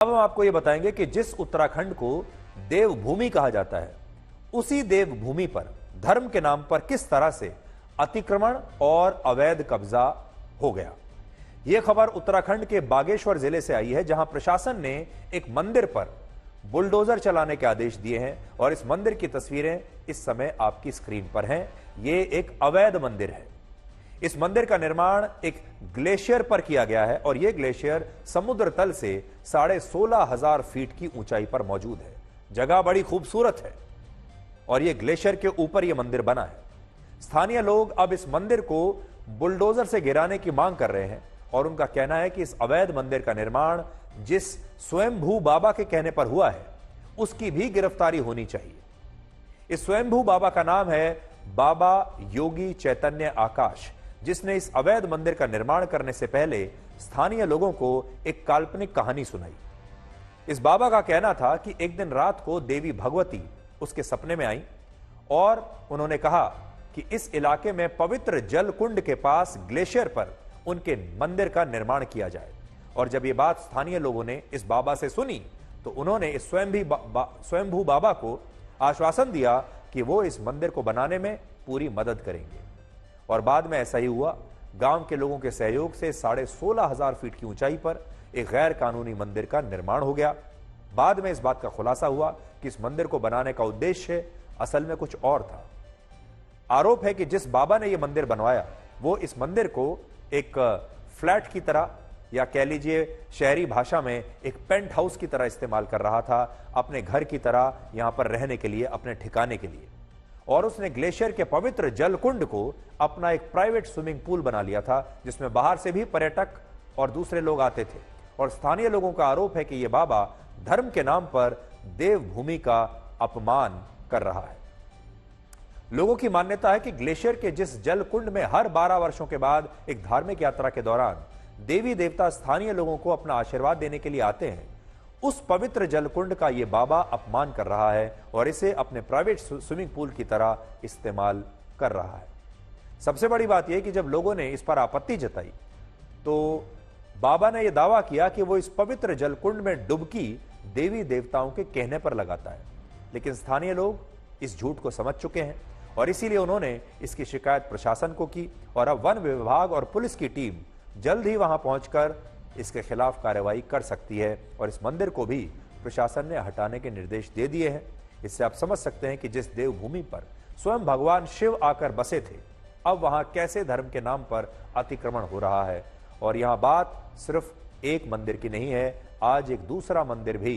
अब हम आपको यह बताएंगे कि जिस उत्तराखंड को देवभूमि कहा जाता है, उसी देवभूमि पर धर्म के नाम पर किस तरह से अतिक्रमण और अवैध कब्जा हो गया। यह खबर उत्तराखंड के बागेश्वर जिले से आई है, जहां प्रशासन ने एक मंदिर पर बुलडोजर चलाने के आदेश दिए हैं और इस मंदिर की तस्वीरें इस समय आपकी स्क्रीन पर हैं। यह एक अवैध मंदिर है। इस मंदिर का निर्माण एक ग्लेशियर पर किया गया है और यह ग्लेशियर समुद्र तल से 16,500 फीट की ऊंचाई पर मौजूद है। जगह बड़ी खूबसूरत है और यह ग्लेशियर के ऊपर यह मंदिर बना है। स्थानीय लोग अब इस मंदिर को बुलडोजर से गिराने की मांग कर रहे हैं और उनका कहना है कि इस अवैध मंदिर का निर्माण जिस स्वयंभू बाबा के कहने पर हुआ है, उसकी भी गिरफ्तारी होनी चाहिए। इस स्वयंभू बाबा का नाम है बाबा योगी चैतन्य आकाश, जिसने इस अवैध मंदिर का निर्माण करने से पहले स्थानीय लोगों को एक काल्पनिक कहानी सुनाई। इस बाबा का कहना था कि एक दिन रात को देवी भगवती उसके सपने में आई और उन्होंने कहा कि इस इलाके में पवित्र जल कुंड के पास ग्लेशियर पर उनके मंदिर का निर्माण किया जाए। और जब यह बात स्थानीय लोगों ने इस बाबा से सुनी तो उन्होंने इस स्वयंभू बाबा को आश्वासन दिया कि वो इस मंदिर को बनाने में पूरी मदद करेंगे। और बाद में ऐसा ही हुआ। गांव के लोगों के सहयोग से 16,500 फीट की ऊंचाई पर एक गैर कानूनी मंदिर का निर्माण हो गया। बाद में इस बात का खुलासा हुआ कि इस मंदिर को बनाने का उद्देश्य असल में कुछ और था। आरोप है कि जिस बाबा ने यह मंदिर बनवाया, वो इस मंदिर को एक फ्लैट की तरह, या कह लीजिए शहरी भाषा में एक पेंट हाउस की तरह इस्तेमाल कर रहा था, अपने घर की तरह यहां पर रहने के लिए, अपने ठिकाने के लिए। और उसने ग्लेशियर के पवित्र जल कुंड को अपना एक प्राइवेट स्विमिंग पूल बना लिया था, जिसमें बाहर से भी पर्यटक और दूसरे लोग आते थे। और स्थानीय लोगों का आरोप है कि यह बाबा धर्म के नाम पर देवभूमि का अपमान कर रहा है। लोगों की मान्यता है कि ग्लेशियर के जिस जल कुंड में हर 12 वर्षों के बाद एक धार्मिक यात्रा के दौरान देवी देवता स्थानीय लोगों को अपना आशीर्वाद देने के लिए आते हैं, उस पवित्र जलकुंड का यह बाबा अपमान कर रहा है और इसे अपने प्राइवेट स्विमिंग पूल की तरह इस्तेमाल कर रहा है। सबसे बड़ी बात यह कि जब लोगों ने इस पर आपत्ति जताई तो बाबा ने यह दावा किया कि वो इस पवित्र जलकुंड में डुबकी देवी देवताओं के कहने पर लगाता है। लेकिन स्थानीय लोग इस झूठ को समझ चुके हैं और इसीलिए उन्होंने इसकी शिकायत प्रशासन को की और अब वन विभाग और पुलिस की टीम जल्द ही वहां पहुंचकर इसके खिलाफ कार्रवाई कर सकती है और इस मंदिर को भी प्रशासन ने हटाने के निर्देश दे दिए हैं। इससे आप समझ सकते हैं कि जिस देवभूमि पर स्वयं भगवान शिव आकर बसे थे, अब वहां कैसे धर्म के नाम पर अतिक्रमण हो रहा है। और यहां बात सिर्फ एक मंदिर की नहीं है, आज एक दूसरा मंदिर भी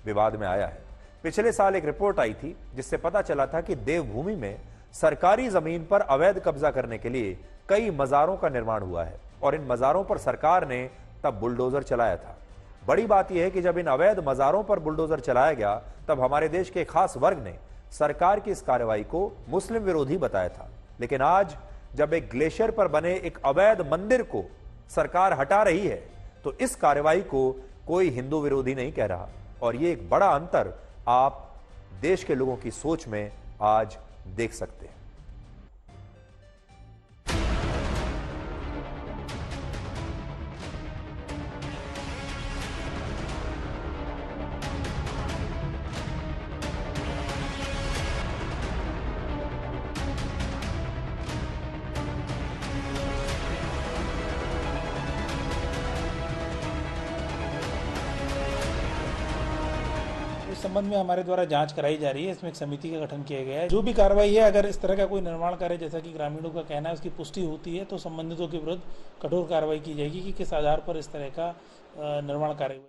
विवाद में आया है। पिछले साल एक रिपोर्ट आई थी जिससे पता चला था कि देवभूमि में सरकारी जमीन पर अवैध कब्जा करने के लिए कई मजारों का निर्माण हुआ है और इन मजारों पर सरकार ने तब बुलडोजर चलाया था। बड़ी बात यह है कि जब इन अवैध मजारों पर बुलडोजर चलाया गया, तब हमारे देश के खास वर्ग ने सरकार की इस कार्रवाई को मुस्लिम विरोधी बताया था। लेकिन आज जब एक ग्लेशियर पर बने एक अवैध मंदिर को सरकार हटा रही है, तो इस कार्रवाई को कोई हिंदू विरोधी नहीं कह रहा। और यह एक बड़ा अंतर आप देश के लोगों की सोच में आज देख सकते हैं। इस संबंध में हमारे द्वारा जांच कराई जा रही है। इसमें एक समिति का गठन किया गया है। जो भी कार्रवाई है, अगर इस तरह का कोई निर्माण कार्य जैसा कि ग्रामीणों का कहना है उसकी पुष्टि होती है, तो संबंधितों के विरुद्ध कठोर कार्रवाई की जाएगी कि किस आधार पर इस तरह का निर्माण कार्य